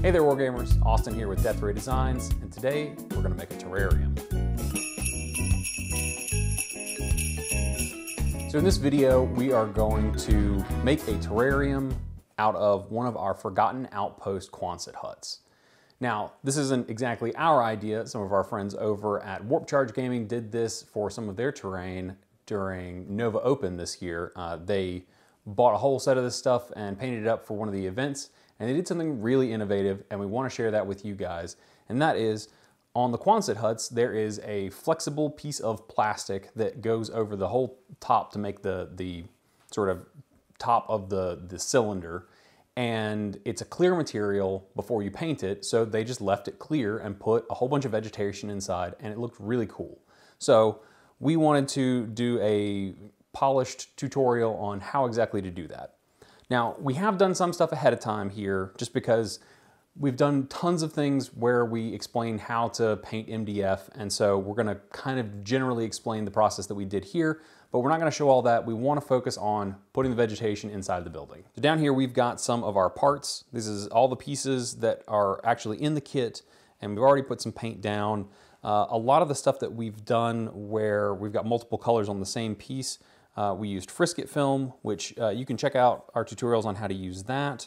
Hey there, Wargamers. Austin here with Death Ray Designs, and today we're going to make a terrarium. So in this video, we are going to make a terrarium out of one of our Forgotten Outpost Quonset huts. Now, this isn't exactly our idea. Some of our friends over at Warp Charge Gaming did this for some of their terrain during Nova Open this year. They bought a whole set of this stuff and painted it up for one of the events, and they did something really innovative, and we want to share that with you guys. And that is, on the Quonset huts, there is a flexible piece of plastic that goes over the whole top to make the sort of top of the cylinder. And it's a clear material before you paint it, so they just left it clear and put a whole bunch of vegetation inside, and it looked really cool. So we wanted to do a polished tutorial on how exactly to do that. Now, we have done some stuff ahead of time here just because we've done tons of things where we explain how to paint MDF, and so we're gonna kind of generally explain the process that we did here, but we're not gonna show all that. We wanna focus on putting the vegetation inside the building. So down here, we've got some of our parts. This is all the pieces that are actually in the kit, and we've already put some paint down. A lot of the stuff that we've done where we've got multiple colors on the same piece, we used frisket film, which you can check out our tutorials on how to use that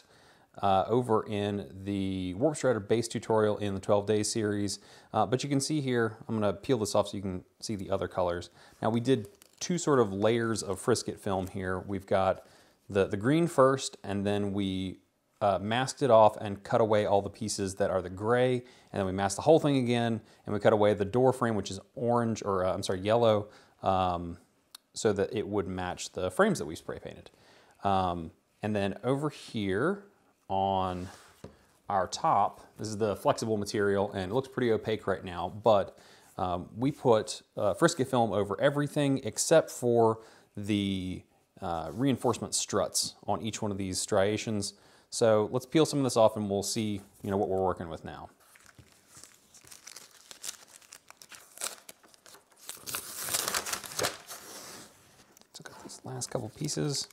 over in the Warp Shredder base tutorial in the 12 days series. But you can see here, I'm gonna peel this off so you can see the other colors. Now we did two sort of layers of frisket film here. We've got the green first, and then we masked it off and cut away all the pieces that are the gray, and then we masked the whole thing again, and we cut away the door frame, which is orange, or I'm sorry, yellow, so that it would match the frames that we spray painted. And then over here on our top, this is the flexible material, and it looks pretty opaque right now, but we put frisket film over everything except for the reinforcement struts on each one of these striations. So let's peel some of this off and we'll see, what we're working with now. Took out these last couple pieces.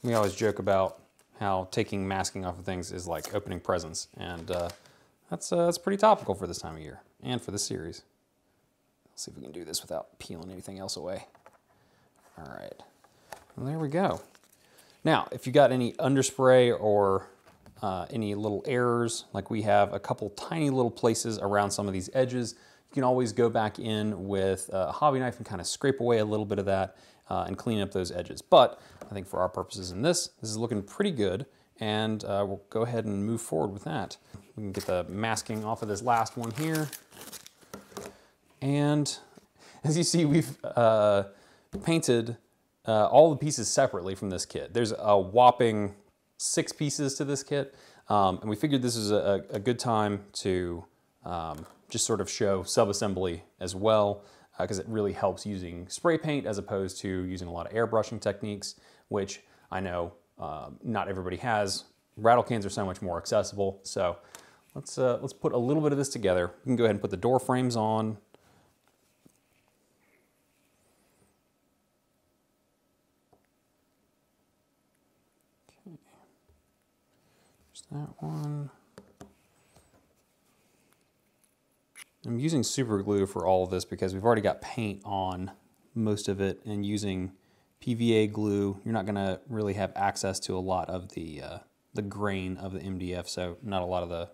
We always joke about how taking masking off of things is like opening presents, and that's pretty topical for this time of year and for this series. Let's see if we can do this without peeling anything else away. All right. Well, there we go. Now, if you got any underspray or any little errors, like we have a couple tiny little places around some of these edges, you can always go back in with a hobby knife and kind of scrape away a little bit of that and clean up those edges. But I think for our purposes in this is looking pretty good, and we'll go ahead and move forward with that. We can get the masking off of this last one here. And as you see, we've painted all the pieces separately from this kit. There's a whopping 6 pieces to this kit, and we figured this is a good time to just sort of show sub-assembly as well, because it really helps using spray paint as opposed to using a lot of airbrushing techniques, which I know not everybody has. Rattle cans are so much more accessible, so let's put a little bit of this together. We can go ahead and put the door frames on. That one. I'm using super glue for all of this because we've already got paint on most of it, and using PVA glue, you're not gonna really have access to a lot of the grain of the MDF, so not a lot of the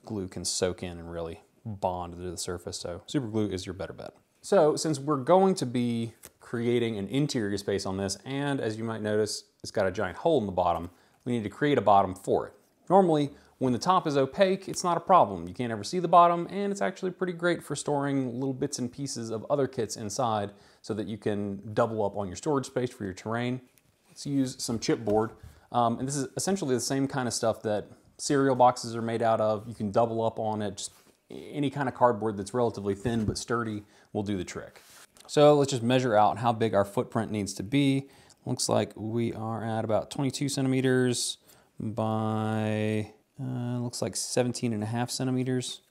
glue can soak in and really bond to the surface, so super glue is your better bet. So since we're going to be creating an interior space on this, and as you might notice, it's got a giant hole in the bottom, we need to create a bottom for it. Normally, when the top is opaque, it's not a problem. You can't ever see the bottom, and it's actually pretty great for storing little bits and pieces of other kits inside so that you can double up on your storage space for your terrain. Let's use some chipboard. And this is essentially the same kind of stuff that cereal boxes are made out of. You can double up on it. Just any kind of cardboard that's relatively thin but sturdy will do the trick. So let's just measure out how big our footprint needs to be. Looks like we are at about 22 centimeters by, looks like 17.5 centimeters.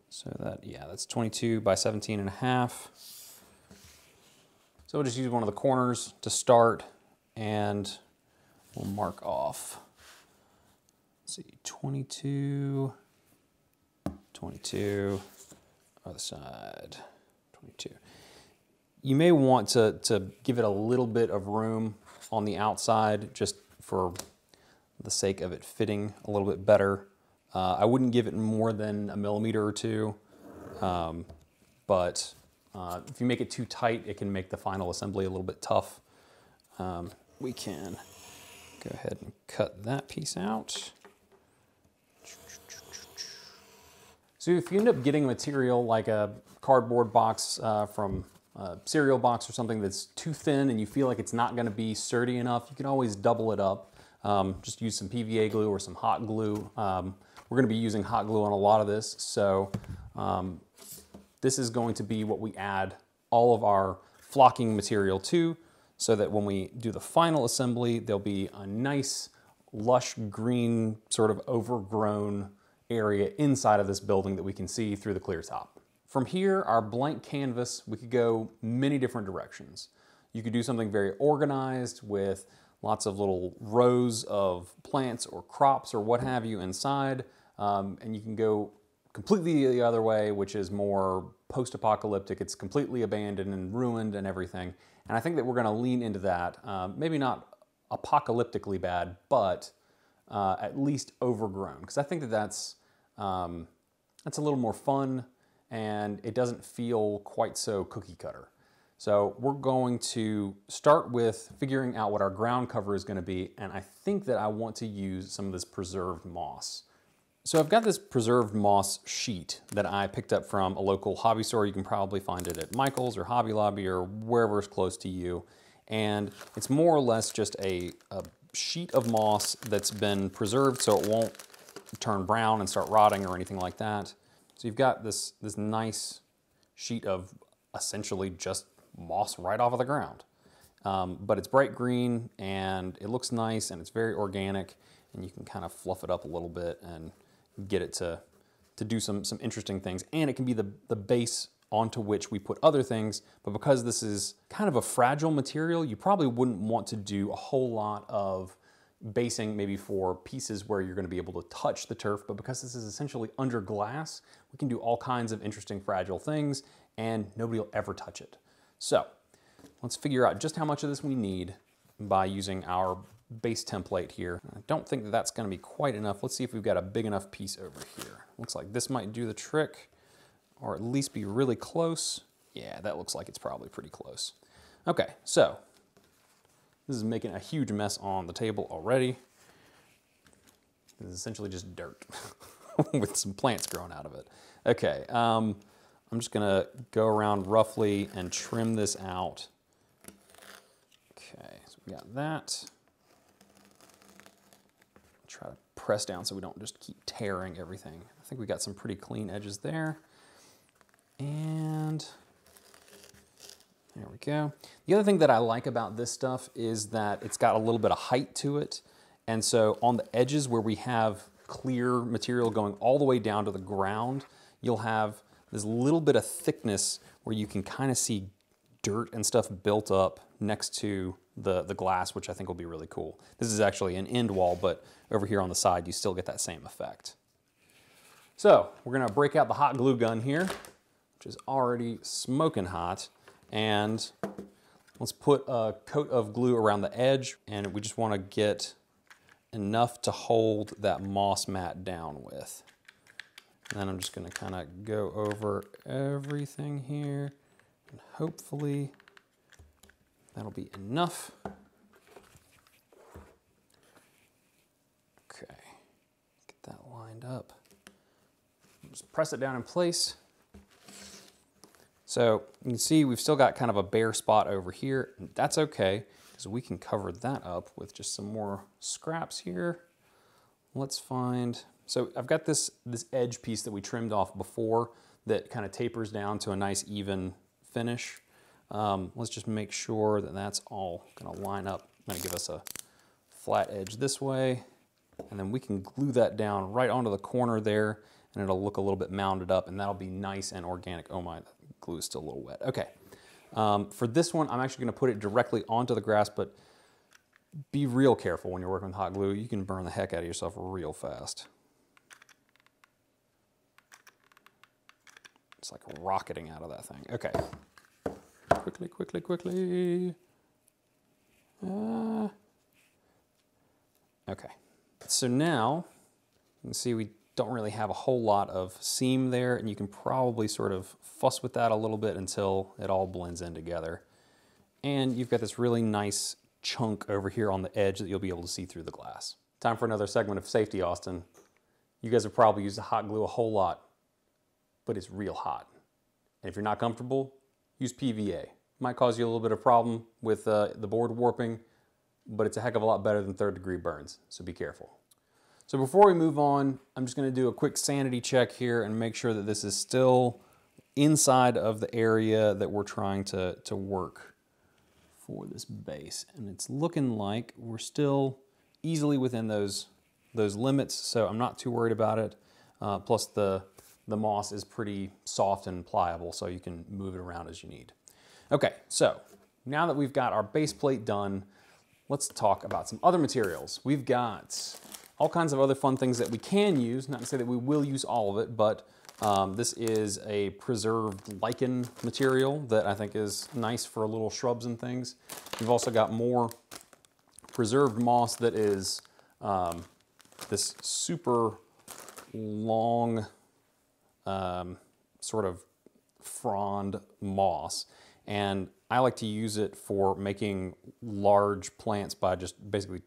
So that, yeah, that's 22 by 17.5. So we'll just use one of the corners to start, and we'll mark off, let's see, 22, 22, other side, 22. You may want to give it a little bit of room on the outside just for the sake of it fitting a little bit better. I wouldn't give it more than a millimeter or two, but if you make it too tight, it can make the final assembly a little bit tough. We can go ahead and cut that piece out. So if you end up getting material like a cardboard box from a cereal box or something that's too thin and you feel like it's not going to be sturdy enough, you can always double it up. Just use some PVA glue or some hot glue. We're going to be using hot glue on a lot of this, so this is going to be what we add all of our flocking material to, so that when we do the final assembly, there'll be a nice, lush green, sort of overgrown area inside of this building that we can see through the clear top. From here, our blank canvas, we could go many different directions. You could do something very organized with lots of little rows of plants or crops or what have you inside, and you can go completely the other way, which is more post-apocalyptic. It's completely abandoned and ruined and everything. And I think that we're going to lean into that. Maybe not apocalyptically bad, but at least overgrown. Because I think that that's a little more fun and it doesn't feel quite so cookie cutter. So we're going to start with figuring out what our ground cover is going to be. And I think that I want to use some of this preserved moss. So I've got this preserved moss sheet that I picked up from a local hobby store. You can probably find it at Michael's or Hobby Lobby or wherever is close to you. And it's more or less just a sheet of moss that's been preserved so it won't turn brown and start rotting or anything like that. So you've got this nice sheet of essentially just moss right off of the ground. But it's bright green and it looks nice and it's very organic, and you can kind of fluff it up a little bit and get it to do some interesting things. And it can be the base onto which we put other things, but because this is kind of a fragile material, you probably wouldn't want to do a whole lot of basing maybe for pieces where you're going to be able to touch the turf, but because this is essentially under glass, we can do all kinds of interesting fragile things and nobody will ever touch it. So let's figure out just how much of this we need by using our base template here. I don't think that that's going to be quite enough. Let's see if we've got a big enough piece over here. Looks like this might do the trick, or at least be really close. Yeah, that looks like it's probably pretty close. Okay, so this is making a huge mess on the table already. This is essentially just dirt with some plants growing out of it. Okay, I'm just gonna go around roughly and trim this out. Okay, so we got that. Try to press down so we don't just keep tearing everything. I think we got some pretty clean edges there. And there we go. The other thing that I like about this stuff is that it's got a little bit of height to it. And so on the edges where we have clear material going all the way down to the ground, you'll have this little bit of thickness where you can kind of see dirt and stuff built up next to the glass, which I think will be really cool. This is actually an end wall, but over here on the side, you still get that same effect. So we're gonna break out the hot glue gun here, which is already smoking hot. And let's put a coat of glue around the edge, and we just wanna get enough to hold that moss mat down with. And then I'm just gonna kinda go over everything here, and hopefully that'll be enough. Okay, get that lined up. Just press it down in place. So you can see we've still got kind of a bare spot over here. And that's okay, because we can cover that up with just some more scraps here. Let's find, so I've got this edge piece that we trimmed off before that kind of tapers down to a nice even finish. Let's just make sure that that's all gonna line up. I'm gonna give us a flat edge this way, and then we can glue that down right onto the corner there, and it'll look a little bit mounded up, and that'll be nice and organic. Oh my, the glue is still a little wet. Okay, for this one, I'm actually gonna put it directly onto the grass, but be real careful when you're working with hot glue. You can burn the heck out of yourself real fast. It's like rocketing out of that thing. Okay. Quickly, quickly, quickly. Okay. So now, you can see we don't really have a whole lot of seam there, and you can probably sort of fuss with that a little bit until it all blends in together. And you've got this really nice chunk over here on the edge that you'll be able to see through the glass. Time for another segment of safety, Austin. You guys have probably used the hot glue a whole lot, but it's real hot. And if you're not comfortable, use PVA. Might cause you a little bit of problem with the board warping, but it's a heck of a lot better than third-degree burns, so be careful. So before we move on, I'm just gonna do a quick sanity check here and make sure that this is still inside of the area that we're trying to work for this base. And it's looking like we're still easily within those limits, so I'm not too worried about it. Plus the moss is pretty soft and pliable, so you can move it around as you need. Okay, so now that we've got our base plate done, let's talk about some other materials. We've got all kinds of other fun things that we can use, not to say that we will use all of it, but this is a preserved lichen material that I think is nice for little shrubs and things. We've also got more preserved moss that is this super long sort of frond moss. And I like to use it for making large plants by just basically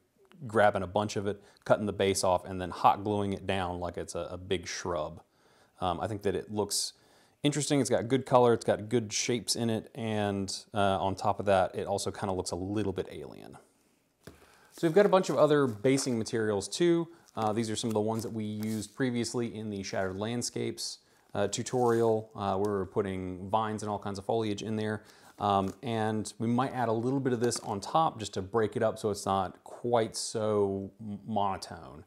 grabbing a bunch of it, cutting the base off, and then hot gluing it down like it's a big shrub. I think that it looks interesting. It's got good color, it's got good shapes in it, and on top of that, it also kind of looks a little bit alien. So we've got a bunch of other basing materials too. These are some of the ones that we used previously in the Shattered Landscapes tutorial. We were putting vines and all kinds of foliage in there. And we might add a little bit of this on top just to break it up so it's not quite so monotone.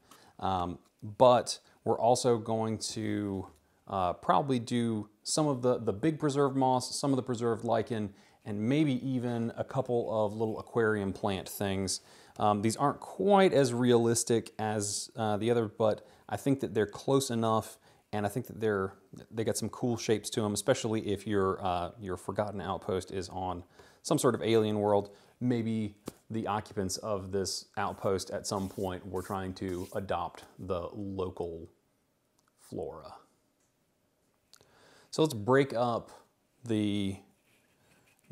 But we're also going to probably do some of the big preserved moss, some of the preserved lichen, and maybe even a couple of little aquarium plant things. These aren't quite as realistic as the other, but I think that they're close enough, and I think that they got some cool shapes to them, especially if your Forgotten Outpost is on some sort of alien world. Maybe the occupants of this outpost at some point were trying to adopt the local flora. So let's break up the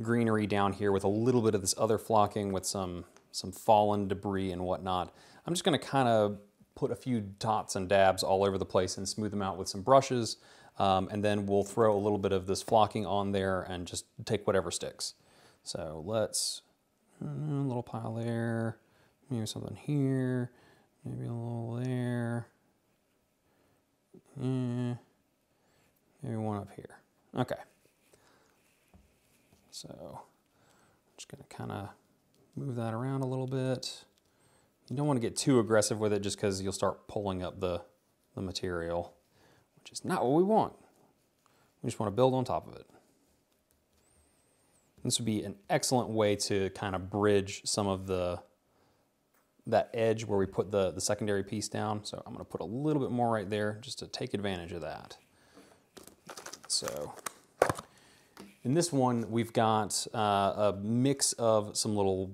greenery down here with a little bit of this other flocking with some fallen debris and whatnot. I'm just gonna kind of put a few dots and dabs all over the place and smooth them out with some brushes. And then we'll throw a little bit of this flocking on there and just take whatever sticks. So let's, a little pile there, maybe something here, maybe a little there. Maybe one up here. Okay. So I'm just gonna kind of move that around a little bit. You don't want to get too aggressive with it just because you'll start pulling up the material, which is not what we want. We just want to build on top of it. This would be an excellent way to kind of bridge some of that edge where we put the secondary piece down. So I'm going to put a little bit more right there just to take advantage of that. So in this one, we've got a mix of some little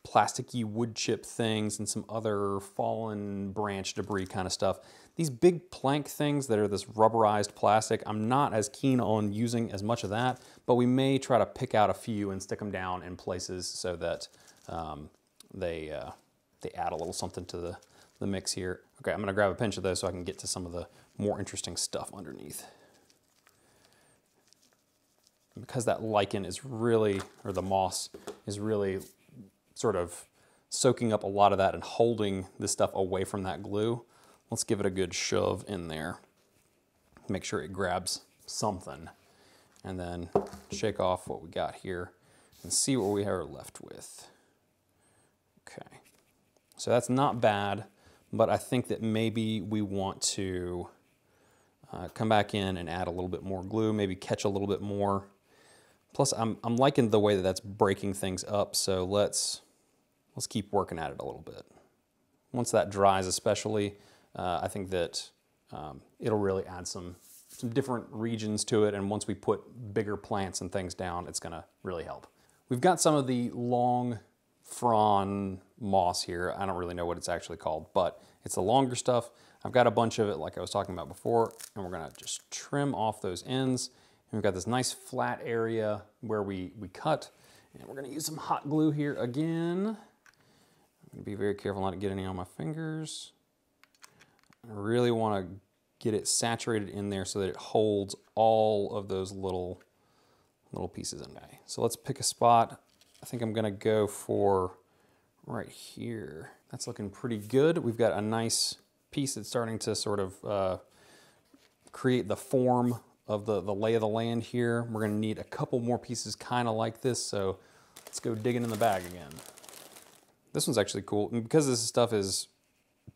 plasticky wood chip things and some other fallen branch debris kind of stuff. These big plank things that are this rubberized plastic, I'm not as keen on using as much of that, but we may try to pick out a few and stick them down in places so that they add a little something to the mix here. Okay, I'm gonna grab a pinch of those so I can get to some of the more interesting stuff underneath. Because that lichen is really, or the moss is really sort of soaking up a lot of that and holding this stuff away from that glue. Let's give it a good shove in there. Make sure it grabs something. And then shake off what we got here and see what we are left with. Okay, so that's not bad, but I think that maybe we want to come back in and add a little bit more glue, maybe catch a little bit more. Plus, I'm liking the way that that's breaking things up, so let's let's keep working at it a little bit. Once that dries especially, I think that it'll really add some different regions to it, and once we put bigger plants and things down, it's gonna really help. We've got some of the long frond moss here. I don't really know what it's actually called, but it's the longer stuff. I've got a bunch of it like I was talking about before, and we're gonna just trim off those ends. And we've got this nice flat area where we cut, and we're gonna use some hot glue here again. I'm gonna be very careful not to get any on my fingers. I really wanna get it saturated in there so that it holds all of those little pieces in there. So let's pick a spot. I think I'm gonna go for right here. That's looking pretty good. We've got a nice piece that's starting to sort of create the form of the lay of the land here. We're gonna need a couple more pieces kind of like this, so let's go digging in the bag again. This one's actually cool, and because this stuff is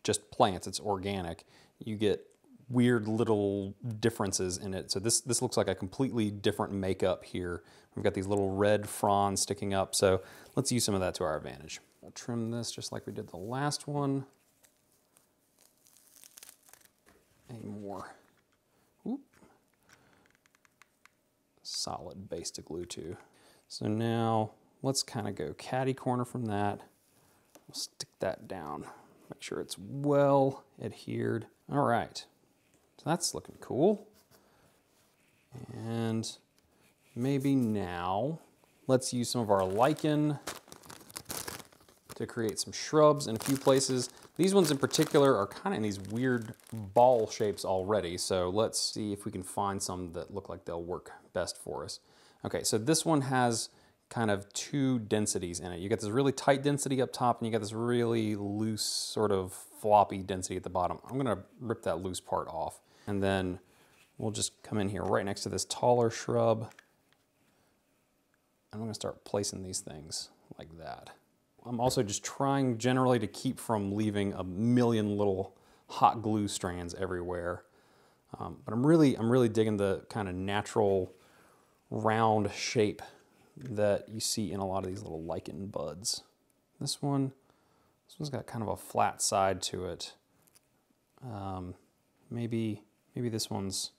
just plants, it's organic, you get weird little differences in it. So this looks like a completely different makeup here. We've got these little red fronds sticking up, so let's use some of that to our advantage. We'll trim this just like we did the last one. Any more solid base to glue to. So now let's kind of go catty corner from that. We'll stick that down. Make sure it's well adhered. All right, so that's looking cool. And maybe now let's use some of our lichen to create some shrubs in a few places. These ones in particular are kind of in these weird ball shapes already, so let's see if we can find some that look like they'll work best for us. Okay, so this one has kind of two densities in it. You got this really tight density up top, and you got this really loose, sort of floppy density at the bottom. I'm gonna rip that loose part off, and then we'll just come in here right next to this taller shrub, and I'm gonna start placing these things like that. I'm also just trying generally to keep from leaving a million little hot glue strands everywhere. But I'm really digging the kind of natural round shape that you see in a lot of these little lichen buds. This one's got kind of a flat side to it. Maybe this one's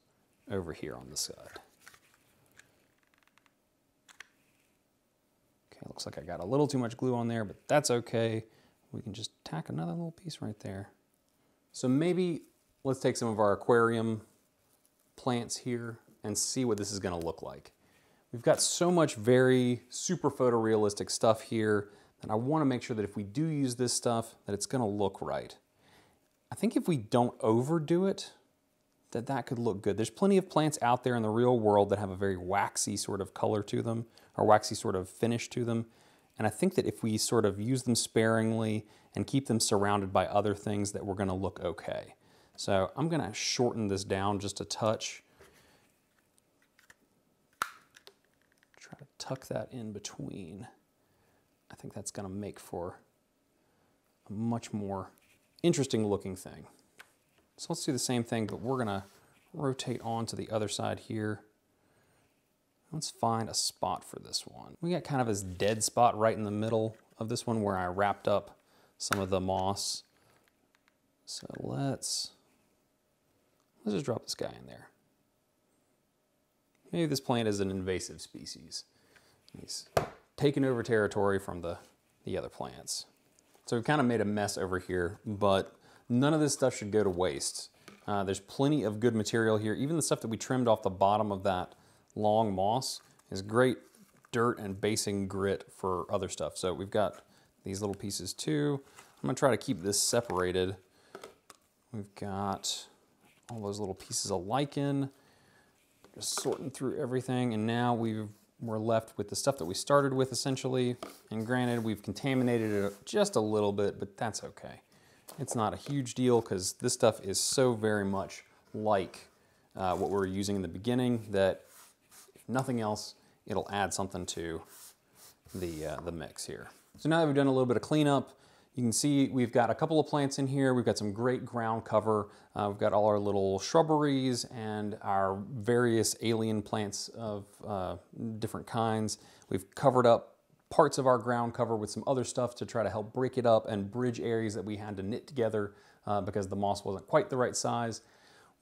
over here on this side. Okay, looks like I got a little too much glue on there, but that's okay. We can just tack another little piece right there. So maybe let's take some of our aquarium plants here and see what this is gonna look like. We've got so much very super photorealistic stuff here that I wanna make sure that if we do use this stuff, that it's gonna look right. I think if we don't overdo it, that could look good. There's plenty of plants out there in the real world that have a very waxy sort of color to them, or waxy sort of finish to them. And I think that if we sort of use them sparingly and keep them surrounded by other things, that we're gonna look okay. So I'm gonna shorten this down just a touch. Try to tuck that in between. I think that's gonna make for a much more interesting looking thing. So let's do the same thing, but we're gonna rotate on to the other side here. Let's find a spot for this one. We got kind of this dead spot right in the middle of this one where I wrapped up some of the moss. So let's just drop this guy in there. Maybe this plant is an invasive species. He's taken over territory from the other plants. So we've kind of made a mess over here, but none of this stuff should go to waste. There's plenty of good material here. Even the stuff that we trimmed off the bottom of that long moss is great dirt and basing grit for other stuff. So we've got these little pieces too. I'm gonna try to keep this separated. We've got all those little pieces of lichen, just sorting through everything, and now we're left with the stuff that we started with essentially. And granted, we've contaminated it just a little bit, but that's okay. It's not a huge deal because this stuff is so very much like what we were using in the beginning that if nothing else, it'll add something to the mix here. So now that we've done a little bit of cleanup, you can see we've got a couple of plants in here. We've got some great ground cover. We've got all our little shrubberies and our various alien plants of different kinds. We've covered up parts of our ground cover with some other stuff to try to help break it up and bridge areas that we had to knit together because the moss wasn't quite the right size.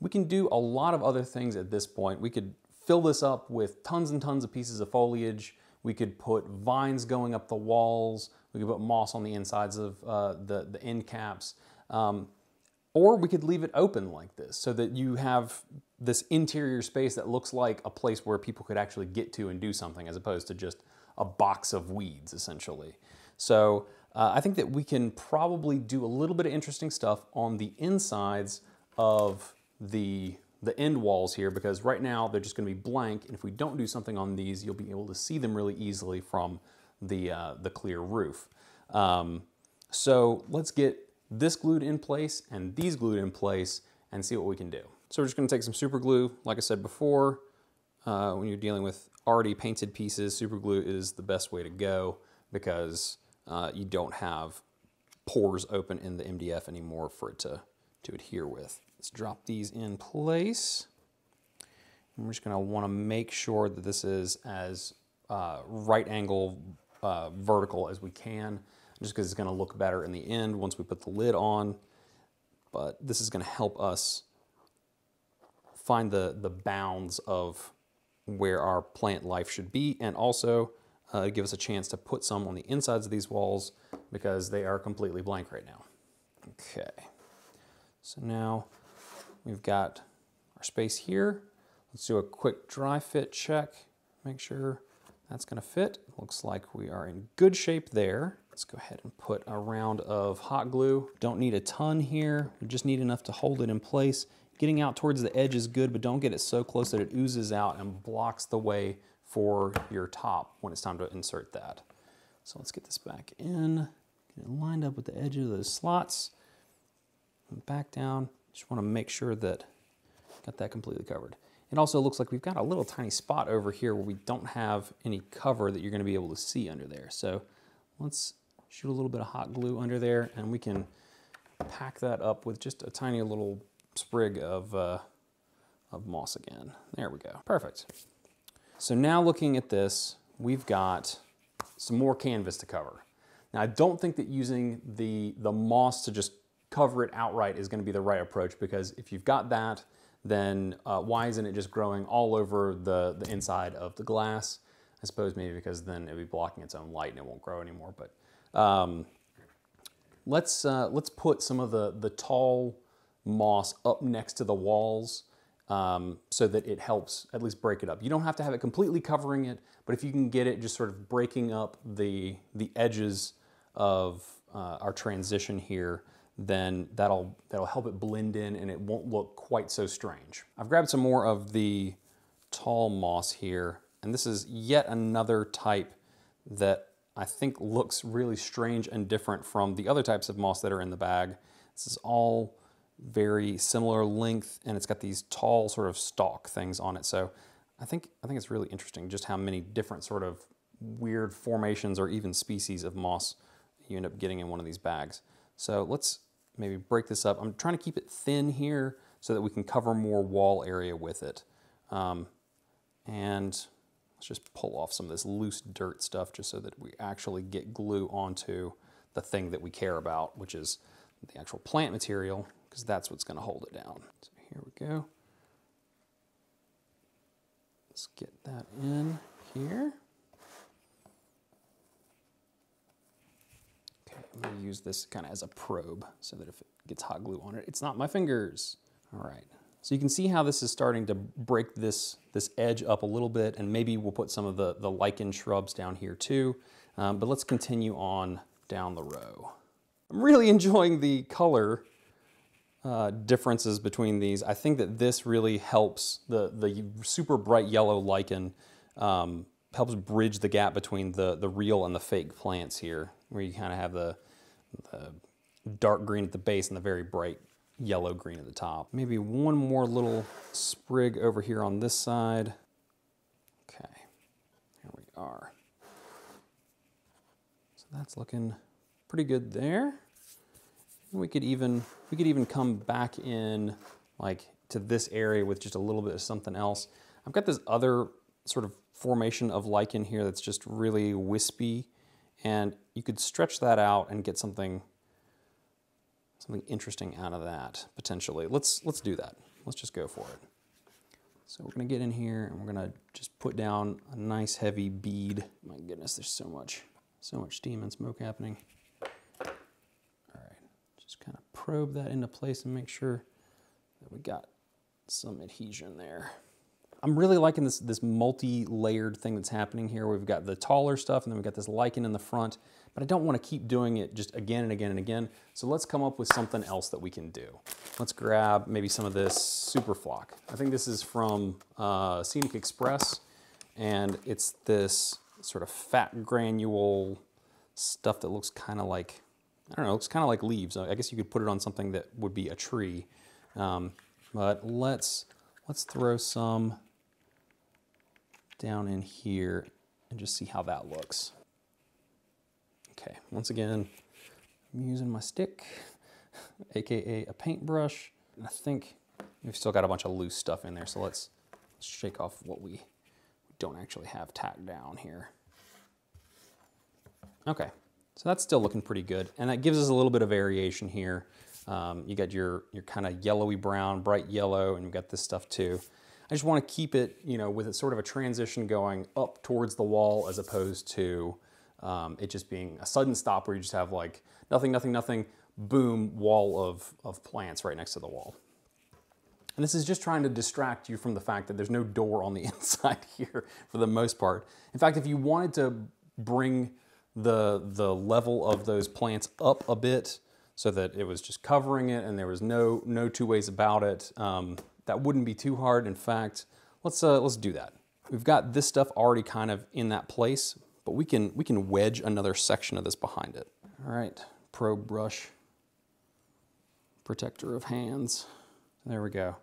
We can do a lot of other things at this point. We could fill this up with tons and tons of pieces of foliage. We could put vines going up the walls. We could put moss on the insides of the end caps. Or we could leave it open like this so that you have this interior space that looks like a place where people could actually get to and do something as opposed to just a box of weeds, essentially. So I think that we can probably do a little bit of interesting stuff on the insides of the end walls here, because right now they're just going to be blank, and if we don't do something on these, you'll be able to see them really easily from the clear roof. So let's get this glued in place and these glued in place and see what we can do. So we're just going to take some super glue. Like I said before, when you're dealing with already painted pieces, super glue is the best way to go because you don't have pores open in the MDF anymore for it to adhere with. Let's drop these in place. And we're just going to want to make sure that this is as right angle vertical as we can, just because it's going to look better in the end once we put the lid on. But this is going to help us find the bounds of where our plant life should be, and also give us a chance to put some on the insides of these walls because they are completely blank right now. Okay, so now we've got our space here. Let's do a quick dry fit check. Make sure that's going to fit. Looks like we are in good shape there. Let's go ahead and put a round of hot glue. Don't need a ton here. We just need enough to hold it in place. Getting out towards the edge is good, but don't get it so close that it oozes out and blocks the way for your top when it's time to insert that. So let's get this back in, get it lined up with the edge of those slots, and back down. Just want to make sure that got that completely covered. It also looks like we've got a little tiny spot over here where we don't have any cover that you're going to be able to see under there. So let's shoot a little bit of hot glue under there, and we can pack that up with just a tiny little sprig of moss again. There we go. Perfect. So now looking at this, we've got some more canvas to cover. Now I don't think that using the moss to just cover it outright is going to be the right approach, because if you've got that, then why isn't it just growing all over the inside of the glass? I suppose maybe because then it'll be blocking its own light and it won't grow anymore. But let's put some of the tall moss up next to the walls so that it helps at least break it up. You don't have to have it completely covering it, but if you can get it just sort of breaking up the edges of our transition here, then that'll help it blend in and it won't look quite so strange. I've grabbed some more of the tall moss here, and this is yet another type that I think looks really strange and different from the other types of moss that are in the bag. This is all very similar length, and it's got these tall sort of stalk things on it. So I think it's really interesting just how many different sort of weird formations or even species of moss you end up getting in one of these bags. So let's maybe break this up. I'm trying to keep it thin here so that we can cover more wall area with it. And let's just pull off some of this loose dirt stuff just so that we actually get glue onto the thing that we care about, which is the actual plant material, because that's what's going to hold it down. So here we go. Let's get that in here. Okay, I'm going to use this kind of as a probe so that if it gets hot glue on it, it's not my fingers. All right. So you can see how this is starting to break this edge up a little bit, and maybe we'll put some of the lichen shrubs down here too. But let's continue on down the row. I'm really enjoying the color differences between these. I think that this really helps. The super bright yellow lichen helps bridge the gap between the real and the fake plants here, where you kind of have the dark green at the base and the very bright yellow green at the top. Maybe one more little sprig over here on this side. Okay, here we are. So that's looking pretty good there. We could even come back in like to this area with just a little bit of something else. I've got this other sort of formation of lichen here that's just really wispy, And you could stretch that out and get something interesting out of that, potentially. Let's do that. Let's just go for it. So we're gonna get in here and we're gonna just put down a nice heavy bead. My goodness, there's so much steam and smoke happening. All right, just kind of probe that into place and make sure that we got some adhesion there. I'm really liking this multi-layered thing that's happening here. We've got the taller stuff and then we've got this lichen in the front, but I don't want to keep doing it just again and again and again. So let's come up with something else that we can do. Let's grab maybe some of this super flock. I think this is from Scenic Express, and it's this sort of fat granule stuff that looks kind of like, I don't know, looks kind of like leaves. I guess you could put it on something that would be a tree. But let's throw some down in here and just see how that looks. Okay, once again, I'm using my stick, AKA a paintbrush. And I think we've still got a bunch of loose stuff in there, so let's shake off what we don't actually have tacked down here. Okay, so that's still looking pretty good, and that gives us a little bit of variation here. You got your kind of yellowy brown, bright yellow, and you've got this stuff too. I just want to keep it, you know, with a sort of a transition going up towards the wall as opposed to it just being a sudden stop where you just have like nothing, nothing, nothing, boom, wall of plants right next to the wall. And this is just trying to distract you from the fact that there's no door on the inside here for the most part. In fact, if you wanted to bring the level of those plants up a bit so that it was just covering it and there was no two ways about it, that wouldn't be too hard. In fact, let's do that. We've got this stuff already kind of in that place, but we can wedge another section of this behind it. All right, probe brush, protector of hands. There we go.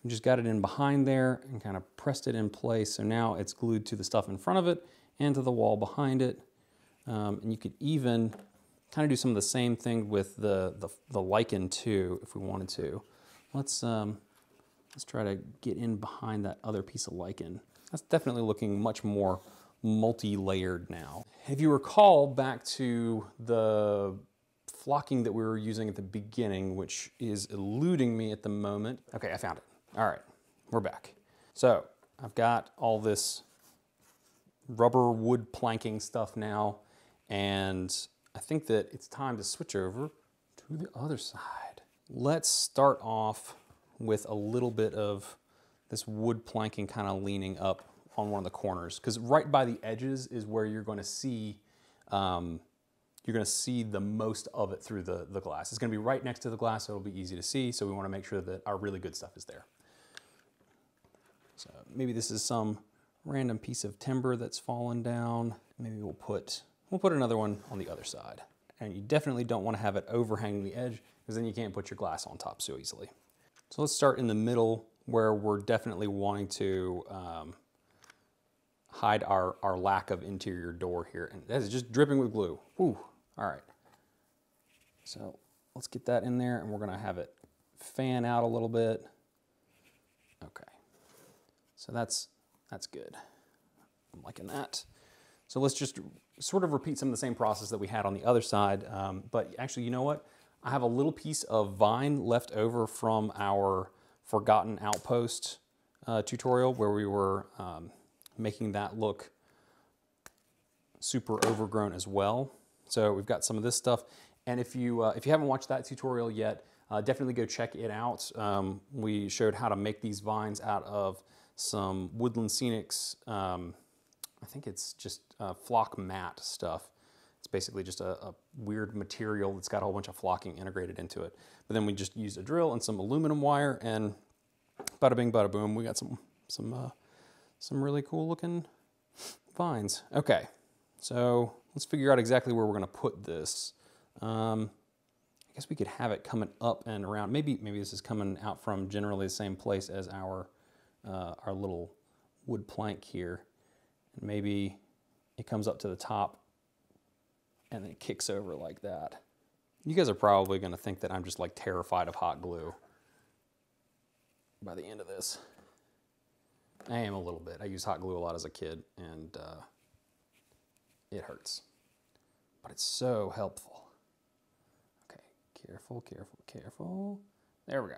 We just got it in behind there and kind of pressed it in place. So now it's glued to the stuff in front of it and to the wall behind it. And you could even kind of do some of the same thing with the lichen too, if we wanted to. Let's try to get in behind that other piece of lichen. That's definitely looking much more multi-layered now. If you recall back to the flocking that we were using at the beginning, which is eluding me at the moment. Okay, I found it. All right, we're back. So I've got all this rubber wood planking stuff now, and I think that it's time to switch over to the other side. Let's start off with a little bit of this wood planking kind of leaning up on one of the corners, because right by the edges is where you're going to see the most of it through the glass. It's going to be right next to the glass, so it'll be easy to see. So we want to make sure that our really good stuff is there. So maybe this is some random piece of timber that's fallen down. Maybe we'll put another one on the other side. And you definitely don't want to have it overhanging the edge, because then you can't put your glass on top so easily. So let's start in the middle where we're definitely wanting to hide our lack of interior door here. And that is just dripping with glue. Whew. All right. So let's get that in there, and we're gonna have it fan out a little bit. Okay. So that's good. I'm liking that. So let's just sort of repeat some of the same process that we had on the other side. But actually, you know what? I have a little piece of vine left over from our Forgotten Outpost tutorial where we were making that look super overgrown as well. So we've got some of this stuff. And if you haven't watched that tutorial yet, definitely go check it out. We showed how to make these vines out of some Woodland Scenics, I think it's just flock mat stuff. It's basically just a weird material that's got a whole bunch of flocking integrated into it. But then we just used a drill and some aluminum wire, and bada bing, bada boom, we got some really cool looking vines. Okay, so let's figure out exactly where we're gonna put this. I guess we could have it coming up and around. Maybe this is coming out from generally the same place as our little wood plank here. And maybe it comes up to the top and then it kicks over like that. You guys are probably gonna think that I'm just like terrified of hot glue by the end of this. I am a little bit. I used hot glue a lot as a kid, and it hurts. but it's so helpful. Okay, careful, careful, careful. There we go.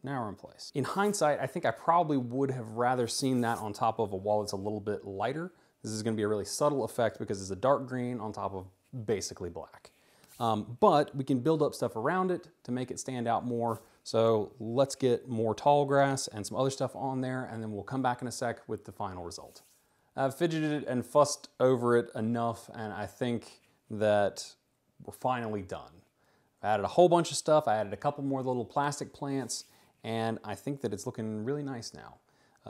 Now we're in place. In hindsight, I think I probably would have rather seen that on top of a wall that's a little bit lighter. This is gonna be a really subtle effect because it's a dark green on top of basically black. But we can build up stuff around it to make it stand out more. So let's get more tall grass and some other stuff on there, and then we'll come back in a sec with the final result. I've fidgeted and fussed over it enough, and I think that we're finally done. I added a whole bunch of stuff. I added a couple more little plastic plants, and I think that it's looking really nice now.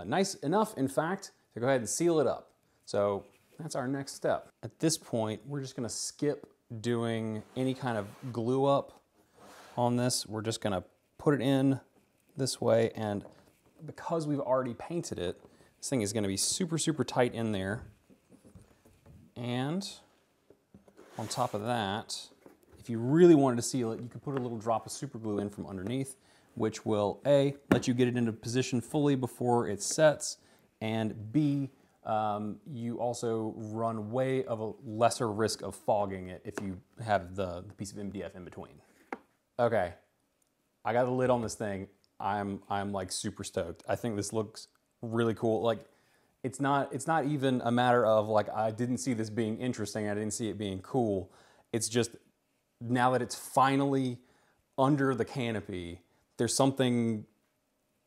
Nice enough, in fact, to go ahead and seal it up. So that's our next step. At this point, we're just gonna skip doing any kind of glue up on this. We're just gonna put it in this way, and because we've already painted it, this thing is gonna be super, super tight in there. And on top of that, if you really wanted to seal it, you could put a little drop of super glue in from underneath, which will A, let you get it into position fully before it sets, and B, you also run way of a lesser risk of fogging it if you have the piece of MDF in between. Okay, I got the lid on this thing. I'm like super stoked. I think this looks really cool. Like, it's not even a matter of like, I didn't see this being interesting, I didn't see it being cool. It's just, now that it's finally under the canopy, there's something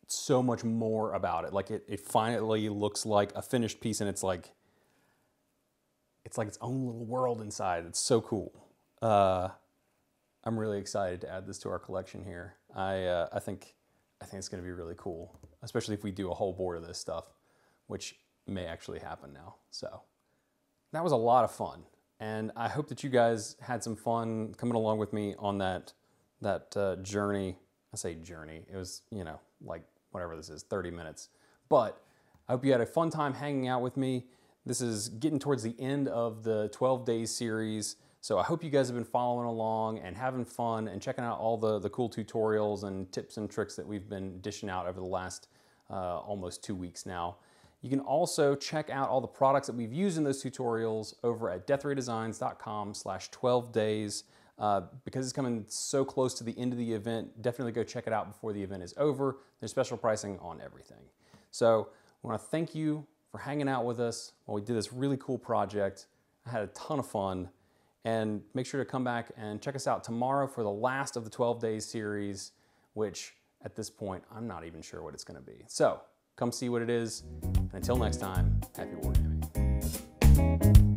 so much more about it. Like it finally looks like a finished piece, and it's like its own little world inside. It's so cool. I'm really excited to add this to our collection here. I think it's gonna be really cool, especially if we do a whole board of this stuff, which may actually happen now. So that was a lot of fun. And I hope that you guys had some fun coming along with me on that journey. I say journey, it was, you know, like whatever this is, 30 minutes. But I hope you had a fun time hanging out with me. This is getting towards the end of the 12 days series. So I hope you guys have been following along and having fun and checking out all the cool tutorials and tips and tricks that we've been dishing out over the last almost 2 weeks now. You can also check out all the products that we've used in those tutorials over at deathraydesigns.com/12days. Because it's coming so close to the end of the event, definitely go check it out before the event is over. There's special pricing on everything. So I want to thank you for hanging out with us while we did this really cool project. I had a ton of fun, and make sure to come back and check us out tomorrow for the last of the 12 days series, which at this point, I'm not even sure what it's going to be. So come see what it is. And until next time, happy wargaming.